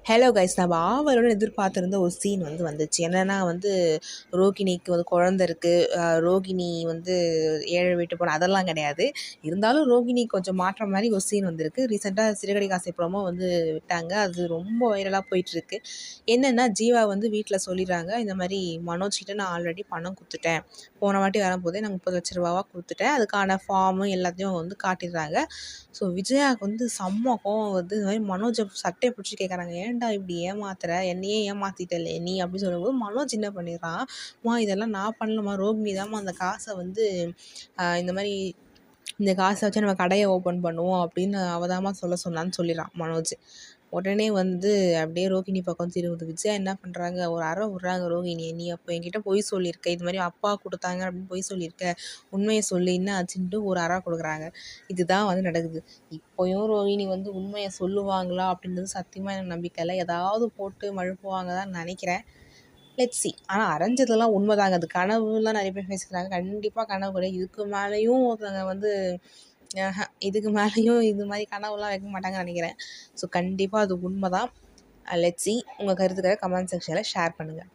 Hello guys, நம்ம ஆவலுடன் எதிர்பார்த்திருந்த ஒரு சீன் வந்துச்சு. என்னன்னா ரோகிணிக்கு குழந்தை இருக்குது. ரோகிணி ஏழை வீட்டு போன அதெல்லாம் கிடையாது. இருந்தாலும் ரோகிணி கொஞ்சம் மாற்றம் மாதிரி ஒரு சீன் வந்திருக்கு. ரீசெண்டாக சிறுகடி காசை ப்ரோமோ விட்டாங்க. அது ரொம்ப வைரலாக போயிட்டுருக்கு. என்னென்னா ஜீவா வீட்டில் சொல்லிடுறாங்க, இந்த மாதிரி மனோஜ் கிட்ட நான் ஆல்ரெடி பணம் கொடுத்துட்டேன். போன வாட்டி வரும்போதே நான் 30 லட்ச ரூபாவாக கொடுத்துட்டேன். அதுக்கான ஃபார்மு எல்லாத்தையும் காட்டிடுறாங்க. ஸோ விஜயாவுக்கு செம்ம கோவம் இந்த மாதிரி மனோஜை சட்டையை பிடிச்சி கேட்குறாங்க, ஏன்டா இப்படி ஏமாத்துற, என்னையே ஏமாத்திட்டல நீ அப்படின்னு சொல்லும்போது மனோஜ் என்ன பண்ணிடுறான், இதெல்லாம் நான் பண்ணலமா, ரோகிணி தாம்மா அந்த காசை இந்த மாதிரி இந்த காசை வச்சு நம்ம கடையை ஓப்பன் பண்ணுவோம் அப்படின்னு அவதாமா சொன்னான்னு சொல்லிடுறான் மனோஜ். உடனே அப்படியே ரோகிணி பக்கம் திரும்புது. விஜயா என்ன பண்ணுறாங்க, ஒரு அறை விட்றாங்க ரோகிணியை. நீ அப்போ என்கிட்ட பொய் சொல்லியிருக்க, இது மாதிரி அப்பா கொடுத்தாங்க அப்படின்னு பொய் சொல்லியிருக்க, உண்மையை சொல்லி என்ன ஆச்சுன்ட்டு ஒரு அறை கொடுக்குறாங்க. இதுதான் நடக்குது. இப்போயும் ரோகிணி உண்மையை சொல்லுவாங்களா அப்படின்றது சத்தியமாக எனக்கு நம்பிக்கை இல்லை. ஏதாவது போட்டு மழுப்புவாங்க தான் நினைக்கிறேன். Let's see. ஆனால் அரைஞ்சதெல்லாம் உண்மைதாங்க. அது கனவுலாம் நிறைய பேர் பேசிக்கிறாங்க. கண்டிப்பாக கனவு கிடையாது. இதுக்கு மேலேயும் ஒருத்தவங்க இதுக்கு மேலேயும் இது மாதிரி கனவுலாம் வைக்க மாட்டாங்கன்னு நினைக்கிறேன். ஸோ கண்டிப்பாக அது உண்மை தான். Let's see. உங்கள் கருத்துக்களை கமெண்ட் செக்ஷனில் ஷேர் பண்ணுங்கள்.